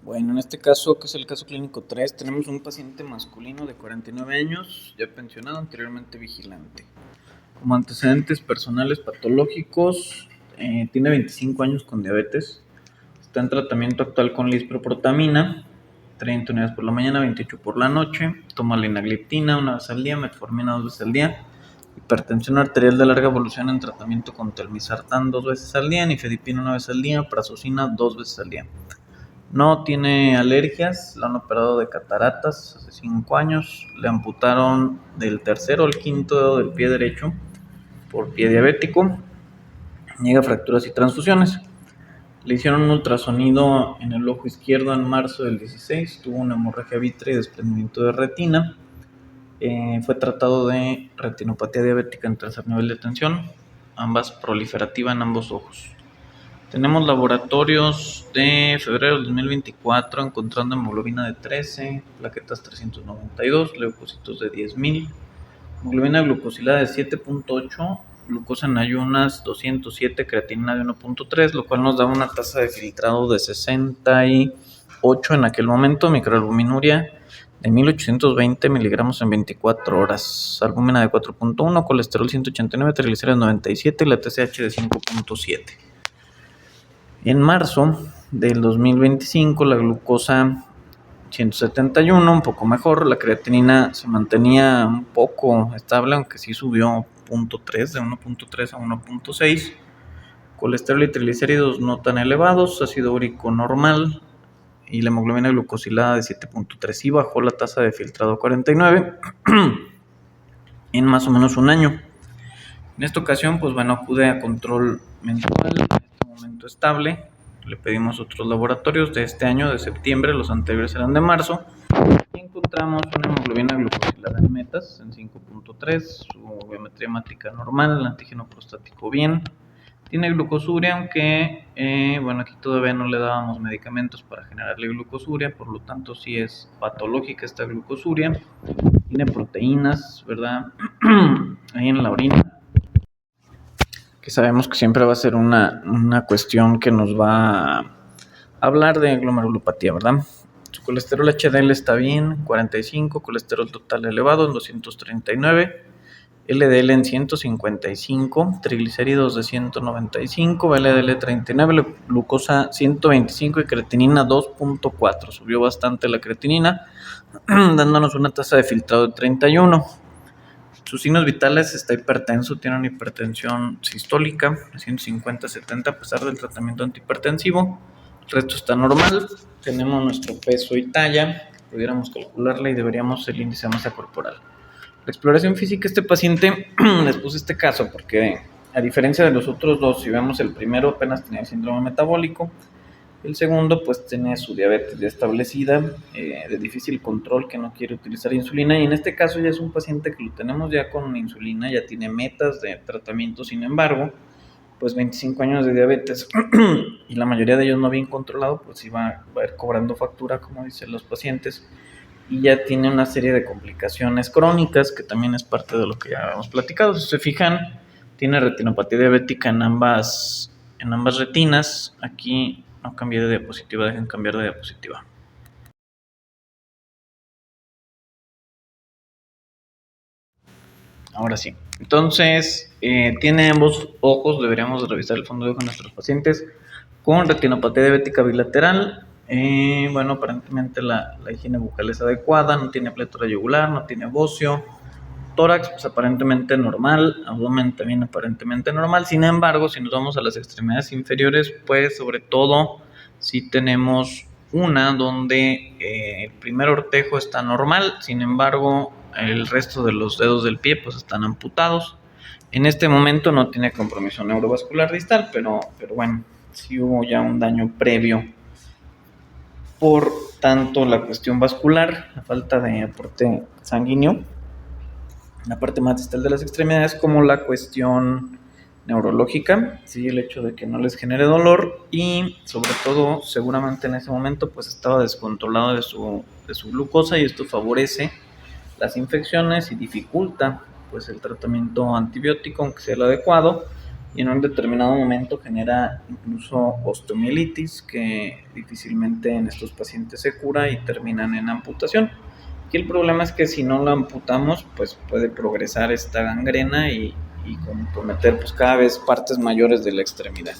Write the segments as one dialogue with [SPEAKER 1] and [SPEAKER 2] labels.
[SPEAKER 1] Bueno, en este caso, que es el caso clínico 3, tenemos un paciente masculino de 49 años, ya pensionado, anteriormente vigilante. Como antecedentes personales patológicos, tiene 25 años con diabetes, está en tratamiento actual con lisproprotamina, 30 unidades por la mañana, 28 por la noche, toma linagliptina una vez al día, metformina 2 veces al día, hipertensión arterial de larga evolución en tratamiento con telmisartán 2 veces al día, nifedipina 1 vez al día, prazosina 2 veces al día. No tiene alergias, lo han operado de cataratas hace 5 años, le amputaron del tercero al quinto dedo del pie derecho por pie diabético, niega fracturas y transfusiones. Le hicieron un ultrasonido en el ojo izquierdo en marzo del 16, tuvo una hemorragia vítrea y desprendimiento de retina, fue tratado de retinopatía diabética en tercer nivel de tensión, ambas proliferativa en ambos ojos. Tenemos laboratorios de febrero del 2024 encontrando hemoglobina de 13, plaquetas 392, leucocitos de 10.000, hemoglobina glucosilada de 7.8, glucosa en ayunas 207, creatinina de 1.3, lo cual nos da una tasa de filtrado de 68 en aquel momento, microalbuminuria de 1820 miligramos en 24 horas, albúmina de 4.1, colesterol 189, triglicéridos 97 y la TSH de 5.7. En marzo del 2025 la glucosa 171, un poco mejor, la creatinina se mantenía un poco estable, aunque sí subió 0.3, de 1.3 a 1.6, colesterol y triglicéridos no tan elevados, ácido úrico normal y la hemoglobina glucosilada de 7.3 y bajó la tasa de filtrado a 49 en más o menos un año. En esta ocasión, pues bueno, acude a control mensual, en este momento estable. Le pedimos otros laboratorios de este año, de septiembre, los anteriores eran de marzo. Y encontramos una hemoglobina glucosilada en metas en 5.3, su biometría hemática normal, el antígeno prostático bien. Tiene glucosuria, aunque, bueno, aquí todavía no le dábamos medicamentos para generarle glucosuria, por lo tanto sí es patológica esta glucosuria. Tiene proteínas, ¿verdad? Ahí en la orina, que sabemos que siempre va a ser una cuestión que nos va a hablar de glomerulopatía, ¿verdad? Su colesterol HDL está bien, 45, colesterol total elevado en 239, LDL en 155, triglicéridos de 195, LDL 39, glucosa 125 y creatinina 2.4. Subió bastante la creatinina, dándonos una tasa de filtrado de 31. Sus signos vitales: está hipertenso, tiene una hipertensión sistólica de 150/70 a pesar del tratamiento antihipertensivo. El resto está normal. Tenemos nuestro peso y talla, pudiéramos calcularla y deberíamos el índice de masa corporal. La exploración física, este paciente, les puse este caso porque a diferencia de los otros dos, si vemos el primero apenas tenía síndrome metabólico, el segundo pues tiene su diabetes ya establecida, de difícil control, que no quiere utilizar insulina, y en este caso ya es un paciente que lo tenemos ya con insulina, ya tiene metas de tratamiento. Sin embargo, pues 25 años de diabetes y la mayoría de ellos no bien controlado, pues sí va a ir cobrando factura, como dicen los pacientes, y ya tiene una serie de complicaciones crónicas, que también es parte de lo que ya hemos platicado. Si se fijan, tiene retinopatía diabética en ambas retinas. Aquí no cambié de diapositiva, dejen cambiar de diapositiva. Ahora sí. Entonces, tiene ambos ojos, deberíamos revisar el fondo de ojo de nuestros pacientes con retinopatía diabética bilateral. Bueno, aparentemente la higiene bucal es adecuada, no tiene pletora yugular, no tiene bocio. Tórax, pues aparentemente normal, abdomen también aparentemente normal. Sin embargo, si nos vamos a las extremidades inferiores, pues sobre todo si tenemos una donde el primer ortejo está normal, sin embargo el resto de los dedos del pie pues están amputados. En este momento no tiene compromiso neurovascular distal, pero bueno, sí hubo ya un daño previo por tanto la cuestión vascular, la falta de aporte sanguíneo, la parte más distal de las extremidades, como la cuestión neurológica, ¿sí? El hecho de que no les genere dolor y sobre todo seguramente en ese momento pues estaba descontrolado de su glucosa, y esto favorece las infecciones y dificulta pues el tratamiento antibiótico, aunque sea el adecuado. y en un determinado momento genera incluso osteomielitis, que difícilmente en estos pacientes se cura y terminan en amputación. Aquí el problema es que si no la amputamos, pues puede progresar esta gangrena y comprometer pues cada vez partes mayores de la extremidad.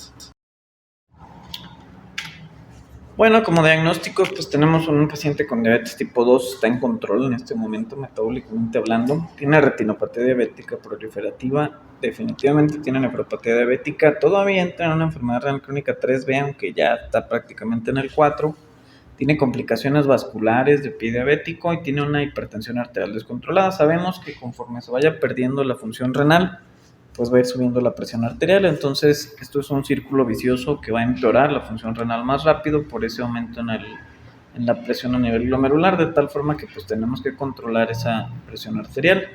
[SPEAKER 1] Bueno, como diagnóstico, pues tenemos un paciente con diabetes tipo 2, está en control en este momento, metabólicamente hablando. Tiene retinopatía diabética proliferativa, definitivamente tiene nefropatía diabética. Todavía entra en una enfermedad renal crónica 3B, aunque ya está prácticamente en el 4. Tiene complicaciones vasculares de pie diabético y tiene una hipertensión arterial descontrolada. Sabemos que conforme se vaya perdiendo la función renal, pues va a ir subiendo la presión arterial. Entonces esto es un círculo vicioso que va a empeorar la función renal más rápido por ese aumento en la presión a nivel glomerular, de tal forma que pues tenemos que controlar esa presión arterial.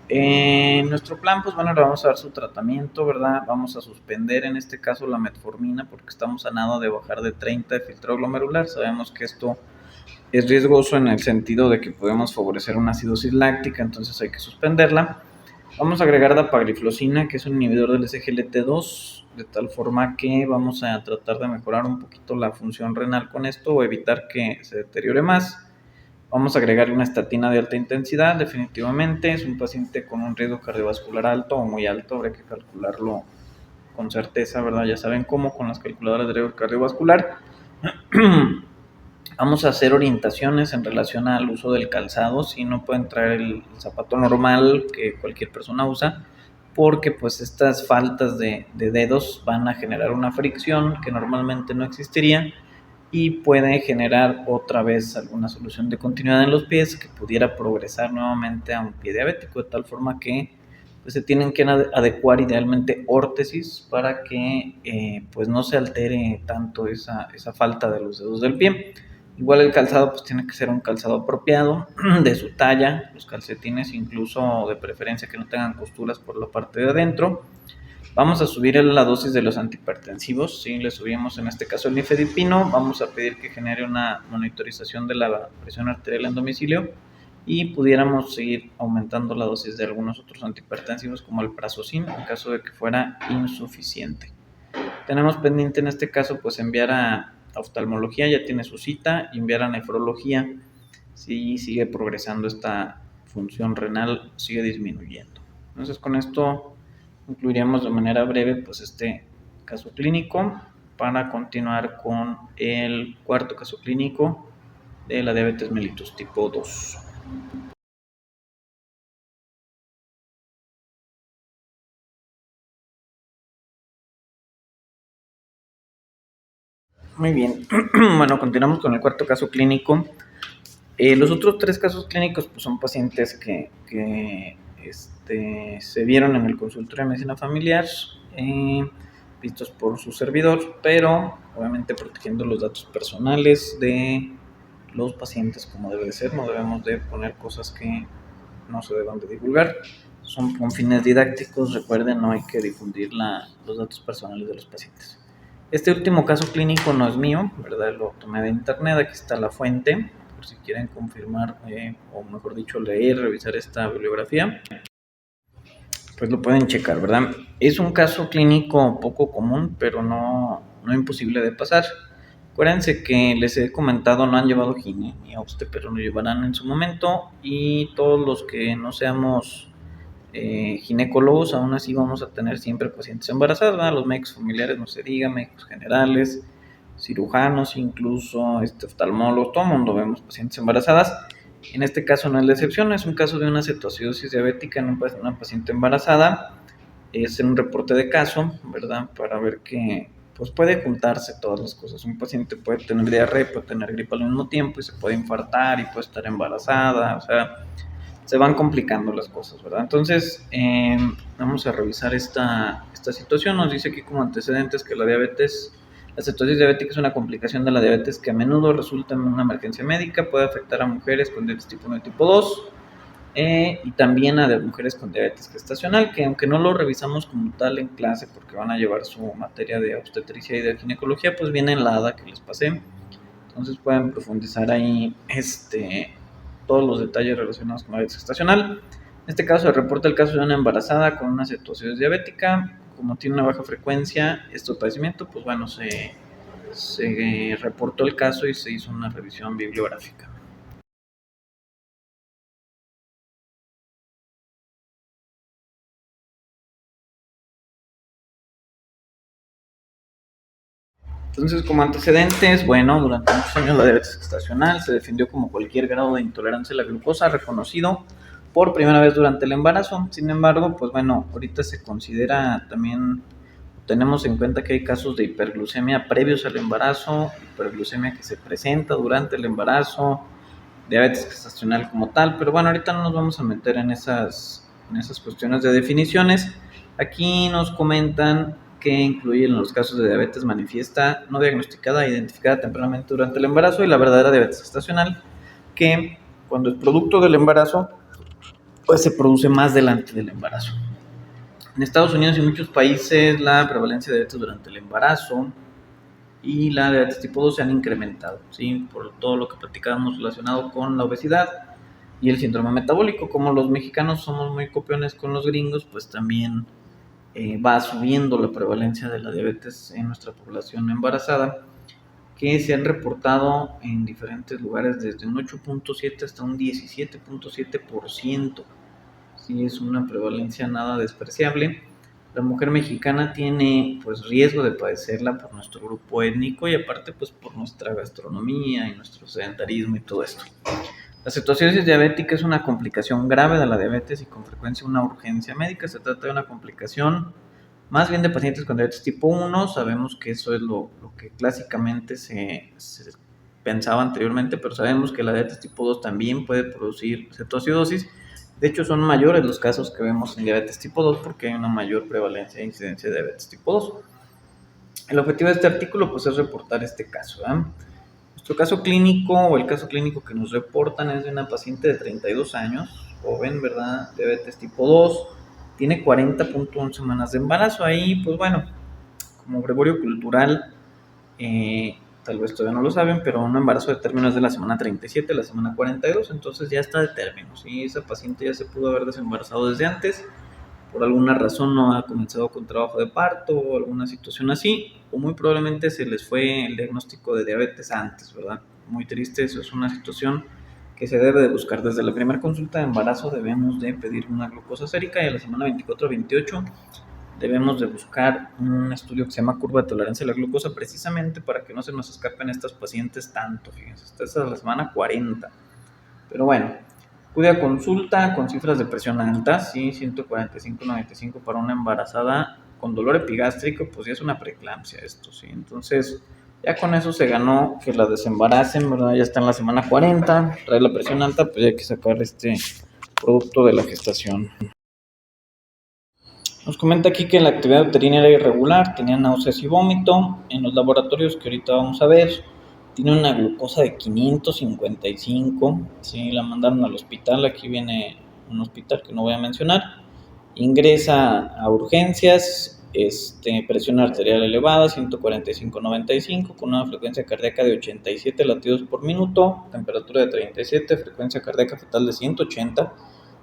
[SPEAKER 1] En nuestro plan, pues bueno, le vamos a dar su tratamiento, ¿verdad? Vamos a suspender en este caso la metformina porque estamos a nada de bajar de 30 de filtrado glomerular. Sabemos que esto es riesgoso en el sentido de que podemos favorecer una acidosis láctica, entonces hay que suspenderla. Vamos a agregar dapagliflozina, que es un inhibidor del SGLT2, de tal forma que vamos a tratar de mejorar un poquito la función renal con esto o evitar que se deteriore más. Vamos a agregar una estatina de alta intensidad, definitivamente. Es un paciente con un riesgo cardiovascular alto o muy alto, habrá que calcularlo con certeza, ¿verdad? Ya saben cómo, con las calculadoras de riesgo cardiovascular. Vamos a hacer orientaciones en relación al uso del calzado, si no pueden traer el zapato normal que cualquier persona usa, porque pues estas faltas de dedos van a generar una fricción que normalmente no existiría y puede generar otra vez alguna solución de continuidad en los pies que pudiera progresar nuevamente a un pie diabético, de tal forma que pues, se tienen que adecuar idealmente órtesis para que pues no se altere tanto esa falta de los dedos del pie. Igual el calzado pues tiene que ser un calzado apropiado, de su talla, los calcetines incluso de preferencia que no tengan costuras por la parte de adentro. Vamos a subir la dosis de los antihipertensivos, sí, le subimos en este caso el nifedipino, vamos a pedir que genere una monitorización de la presión arterial en domicilio y pudiéramos seguir aumentando la dosis de algunos otros antihipertensivos como el prazosin en caso de que fuera insuficiente. Tenemos pendiente en este caso pues enviar a oftalmología, ya tiene su cita, y enviar a nefrología si sigue progresando esta función renal, sigue disminuyendo. Entonces con esto incluiríamos de manera breve pues este caso clínico para continuar con el cuarto caso clínico de la diabetes mellitus tipo 2. Muy bien, bueno, continuamos con el cuarto caso clínico. Los otros tres casos clínicos pues, son pacientes que se vieron en el consultorio de medicina familiar, vistos por su servidor, pero obviamente protegiendo los datos personales de los pacientes como debe de ser. No debemos de poner cosas que no se deban de divulgar. Son con fines didácticos, recuerden, no hay que difundir los datos personales de los pacientes. Este último caso clínico no es mío, ¿verdad? Lo tomé de internet, aquí está la fuente, por si quieren confirmar, o mejor dicho, leer, revisar esta bibliografía, pues lo pueden checar, ¿verdad? Es un caso clínico poco común, pero no imposible de pasar. Acuérdense que les he comentado, no han llevado gine ni obste, pero lo llevarán en su momento, y todos los que no seamos ginecólogos, aún así vamos a tener siempre pacientes embarazadas, ¿verdad? Los médicos familiares, no se diga, médicos generales, cirujanos, incluso oftalmólogos, todo el mundo vemos pacientes embarazadas. En este caso no es la excepción, es un caso de una cetoacidosis diabética en una paciente embarazada. Es un reporte de caso, ¿verdad? Para ver que pues puede juntarse todas las cosas. Un paciente puede tener diarrea, puede tener gripe al mismo tiempo y se puede infartar y puede estar embarazada, o sea, se van complicando las cosas, ¿verdad? Entonces, vamos a revisar esta situación. Nos dice aquí como antecedentes que la cetosis diabética es una complicación de la diabetes que a menudo resulta en una emergencia médica, puede afectar a mujeres con diabetes tipo 1 y tipo 2, y también a mujeres con diabetes gestacional, que aunque no lo revisamos como tal en clase porque van a llevar su materia de obstetricia y de ginecología, pues viene en la ADA que les pasé. Entonces pueden profundizar ahí todos los detalles relacionados con la diabetes gestacional. En este caso se reporta el caso de una embarazada con una cetoacidosis diabética como tiene una baja frecuencia este padecimiento, pues bueno, se reportó el caso y se hizo una revisión bibliográfica. Entonces, como antecedentes, bueno, durante muchos años la diabetes gestacional se defendió como cualquier grado de intolerancia a la glucosa reconocido por primera vez durante el embarazo. Sin embargo, pues bueno, ahorita se considera también, tenemos en cuenta que hay casos de hiperglucemia previos al embarazo, hiperglucemia que se presenta durante el embarazo, diabetes gestacional como tal, pero bueno, ahorita no nos vamos a meter en esas cuestiones de definiciones. Aquí nos comentan que incluyen los casos de diabetes manifiesta, no diagnosticada, identificada tempranamente durante el embarazo, y la verdadera diabetes gestacional, que cuando es producto del embarazo, pues se produce más delante del embarazo. En Estados Unidos y muchos países la prevalencia de diabetes durante el embarazo y la diabetes tipo 2 se han incrementado, ¿sí? Por todo lo que platicábamos relacionado con la obesidad y el síndrome metabólico. Como los mexicanos somos muy copiones con los gringos, pues también va subiendo la prevalencia de la diabetes en nuestra población embarazada, que se han reportado en diferentes lugares desde un 8.7 hasta un 17.7%. Sí, es una prevalencia nada despreciable. La mujer mexicana tiene pues riesgo de padecerla por nuestro grupo étnico y aparte pues por nuestra gastronomía y nuestro sedentarismo y todo esto. La cetoacidosis diabética es una complicación grave de la diabetes y con frecuencia una urgencia médica. Se trata de una complicación más bien de pacientes con diabetes tipo 1. Sabemos que eso es lo que clásicamente se pensaba anteriormente, pero sabemos que la diabetes tipo 2 también puede producir cetoacidosis. De hecho, son mayores los casos que vemos en diabetes tipo 2 porque hay una mayor prevalencia e incidencia de diabetes tipo 2. El objetivo de este artículo pues, es reportar este caso. Nuestro caso clínico o el caso clínico que nos reportan es de una paciente de 32 años, joven, ¿verdad? Diabetes tipo 2, tiene 40.1 semanas de embarazo. Ahí, pues bueno, como gregorio cultural, tal vez todavía no lo saben, pero un embarazo de término es de la semana 37 a la semana 42, entonces ya está de término, ¿sí? Esa paciente ya se pudo haber desembarazado desde antes, por alguna razón no ha comenzado con trabajo de parto o alguna situación así, o muy probablemente se les fue el diagnóstico de diabetes antes, ¿verdad? Muy triste, eso es una situación que se debe de buscar. Desde la primera consulta de embarazo debemos de pedir una glucosa sérica y a la semana 24 a 28 debemos de buscar un estudio que se llama curva de tolerancia a la glucosa, precisamente para que no se nos escapen estas pacientes tanto, fíjense, esta es la semana 40. Pero bueno, acude a consulta con cifras de presión altas, sí, 145-95 para una embarazada con dolor epigástrico, pues ya es una preeclampsia esto, sí. Entonces, ya con eso se ganó que la desembaracen, ¿verdad? Ya está en la semana 40, trae la presión alta, pues ya hay que sacar este producto de la gestación. Nos comenta aquí que la actividad uterina era irregular, tenía náuseas y vómito. En los laboratorios que ahorita vamos a ver, tiene una glucosa de 555. Sí, la mandaron al hospital. Aquí viene un hospital que no voy a mencionar. Ingresa a urgencias, presión arterial elevada, 145-95, con una frecuencia cardíaca de 87 latidos por minuto, temperatura de 37, frecuencia cardíaca fetal de 180.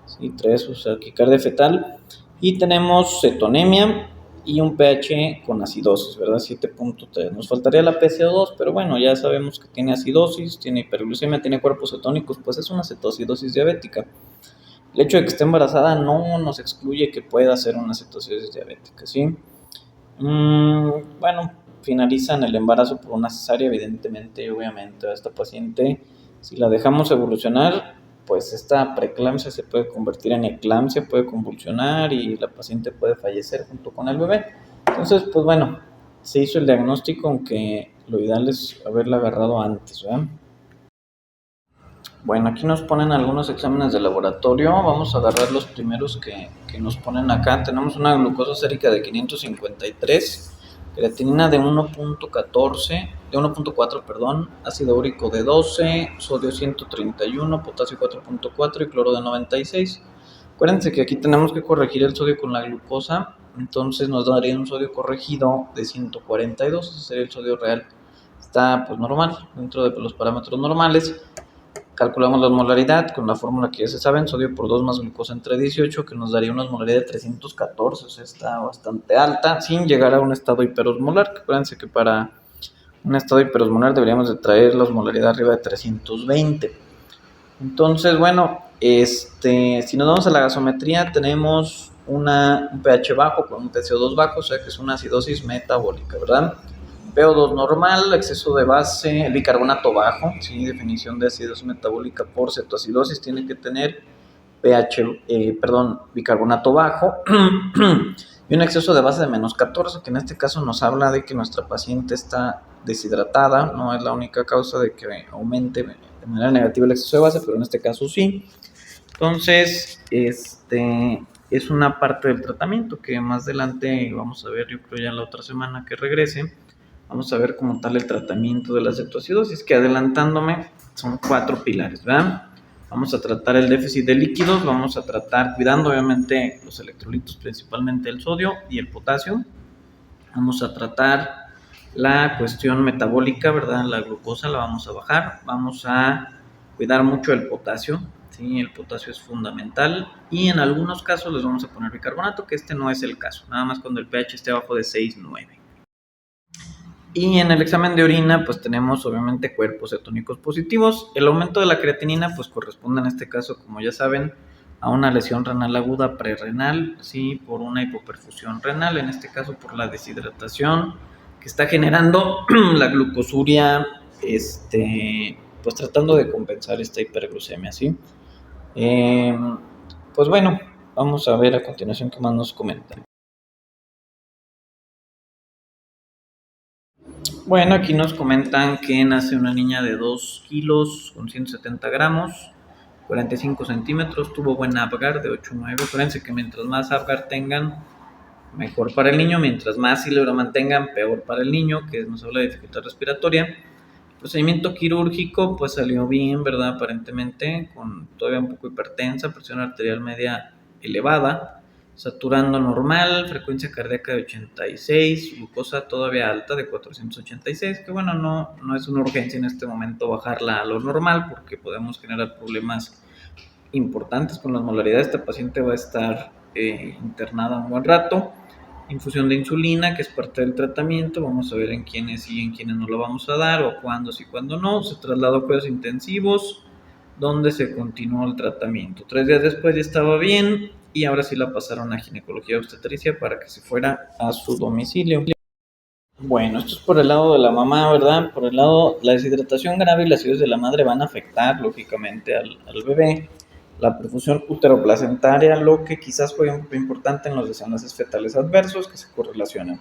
[SPEAKER 1] Sí, trae su taquicardia fetal. Y tenemos cetonemia y un pH con acidosis, ¿verdad? 7.3. Nos faltaría la PCO2, pero bueno, ya sabemos que tiene acidosis, tiene hiperglucemia, tiene cuerpos cetónicos, pues es una cetoacidosis diabética. El hecho de que esté embarazada no nos excluye que pueda ser una cetoacidosis diabética, ¿sí? Bueno, finalizan el embarazo por una cesárea, evidentemente, obviamente, a esta paciente, si la dejamos evolucionar, pues esta preeclampsia se puede convertir en eclampsia, puede convulsionar y la paciente puede fallecer junto con el bebé. Entonces, pues bueno, se hizo el diagnóstico, aunque lo ideal es haberla agarrado antes, ¿verdad? Bueno, aquí nos ponen algunos exámenes de laboratorio. Vamos a agarrar los primeros que nos ponen acá. Tenemos una glucosa sérica de 553, creatinina de 1.14, de 1.4, perdón, ácido úrico de 12, sodio 131, potasio 4.4 y cloro de 96. Acuérdense que aquí tenemos que corregir el sodio con la glucosa, entonces nos daría un sodio corregido de 142, ese sería el sodio real. Está pues normal, dentro de los parámetros normales. Calculamos la molaridad con la fórmula que ya se saben, sodio por 2 más glucosa entre 18, que nos daría una osmolaridad de 314, o sea, está bastante alta, sin llegar a un estado hiperosmolar, que acuérdense que para un estado hiperosmolar deberíamos de traer la osmolaridad arriba de 320. Entonces, bueno, si nos vamos a la gasometría, tenemos un pH bajo con un PCO2 bajo, o sea que es una acidosis metabólica, ¿verdad? PO2 normal, exceso de base, el bicarbonato bajo, ¿sí? Definición de acidosis metabólica por cetoacidosis, tiene que tener bicarbonato bajo y un exceso de base de menos 14, que en este caso nos habla de que nuestra paciente está deshidratada, no es la única causa de que aumente de manera negativa el exceso de base, pero en este caso sí. Entonces, es una parte del tratamiento que más adelante vamos a ver, yo creo ya la otra semana que regrese, vamos a ver como tal el tratamiento de la cetoacidosis, que adelantándome son 4 pilares, ¿verdad? Vamos a tratar el déficit de líquidos, vamos a tratar cuidando obviamente los electrolitos, principalmente el sodio y el potasio. Vamos a tratar la cuestión metabólica, ¿verdad? La glucosa la vamos a bajar, vamos a cuidar mucho el potasio, ¿sí? El potasio es fundamental y en algunos casos les vamos a poner bicarbonato, que este no es el caso, nada más cuando el pH esté abajo de 6,9. Y en el examen de orina, pues tenemos obviamente cuerpos cetónicos positivos. El aumento de la creatinina, pues corresponde en este caso, como ya saben, a una lesión renal aguda prerrenal, sí, por una hipoperfusión renal, en este caso por la deshidratación que está generando la glucosuria, pues tratando de compensar esta hiperglucemia, ¿sí? Pues bueno, vamos a ver a continuación qué más nos comentan. Bueno, aquí nos comentan que nace una niña de 2 kilos con 170 gramos, 45 centímetros, tuvo buen Apgar de 8,9. Acuérdense que mientras más Apgar tengan, mejor para el niño, mientras más Ileura mantengan, peor para el niño, que nos habla de dificultad respiratoria. El procedimiento quirúrgico pues salió bien, ¿verdad? Aparentemente, con todavía un poco hipertensa, presión arterial media elevada, saturando normal, frecuencia cardíaca de 86, glucosa todavía alta de 486, que bueno, no es una urgencia en este momento bajarla a lo normal porque podemos generar problemas importantes con las molaridades. Esta paciente va a estar internada un buen rato. Infusión de insulina, que es parte del tratamiento, vamos a ver en quiénes sí y en quiénes no lo vamos a dar, o cuándo sí, cuándo no. Se trasladó a cuidados intensivos, donde se continuó el tratamiento. 3 días después ya estaba bien, y ahora sí la pasaron a ginecología obstetricia para que se fuera a su domicilio. Bueno, esto es por el lado de la mamá, ¿verdad? Por el lado, la deshidratación grave y la acidez de la madre van a afectar, lógicamente, al bebé. La perfusión uteroplacentaria, lo que quizás fue un importante en los desenlaces fetales adversos que se correlacionan.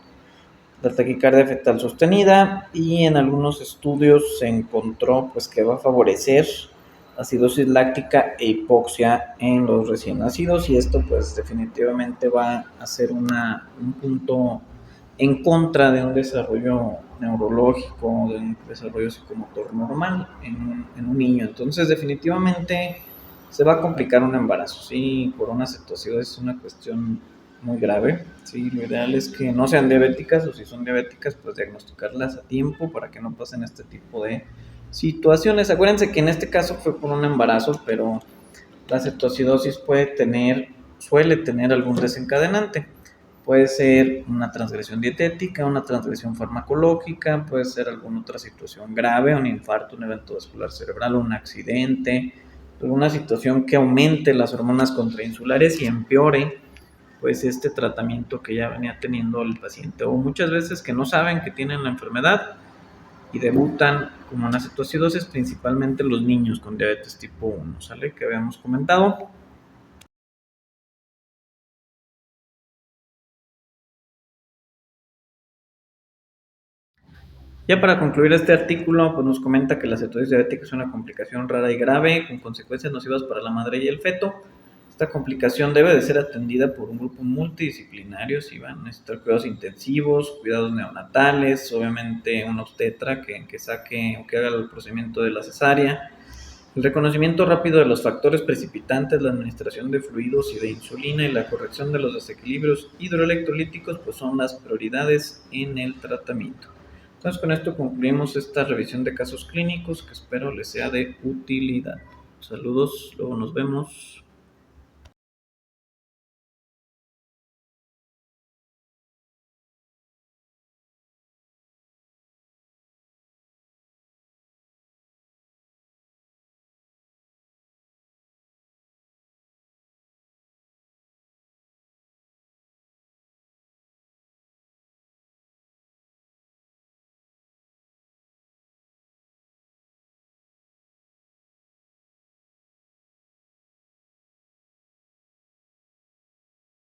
[SPEAKER 1] La taquicardia fetal sostenida, y en algunos estudios se encontró pues que va a favorecer acidosis láctica e hipoxia en los recién nacidos, y esto pues definitivamente va a ser un punto en contra de un desarrollo neurológico, de un desarrollo psicomotor normal en un niño. Entonces definitivamente se va a complicar un embarazo, sí, por una cetoacidosis es una cuestión muy grave, sí, lo ideal es que no sean diabéticas, o si son diabéticas, pues diagnosticarlas a tiempo para que no pasen este tipo de situaciones. Acuérdense que en este caso fue por un embarazo, pero la cetoacidosis suele tener algún desencadenante. Puede ser una transgresión dietética, una transgresión farmacológica, puede ser alguna otra situación grave, un infarto, un evento vascular cerebral, un accidente, alguna situación que aumente las hormonas contrainsulares y empeore pues este tratamiento que ya venía teniendo el paciente, o muchas veces que no saben que tienen la enfermedad y debutan con una cetoacidosis, principalmente los niños con diabetes tipo 1, ¿sale? Que habíamos comentado. Ya para concluir este artículo, pues nos comenta que la cetosis diabética es una complicación rara y grave con consecuencias nocivas para la madre y el feto. Esta complicación debe de ser atendida por un grupo multidisciplinario, si van a necesitar cuidados intensivos, cuidados neonatales, obviamente un obstetra que saque o que haga el procedimiento de la cesárea. El reconocimiento rápido de los factores precipitantes, la administración de fluidos y de insulina y la corrección de los desequilibrios hidroelectrolíticos pues son las prioridades en el tratamiento. Entonces con esto concluimos esta revisión de casos clínicos que espero les sea de utilidad. Saludos, luego nos vemos.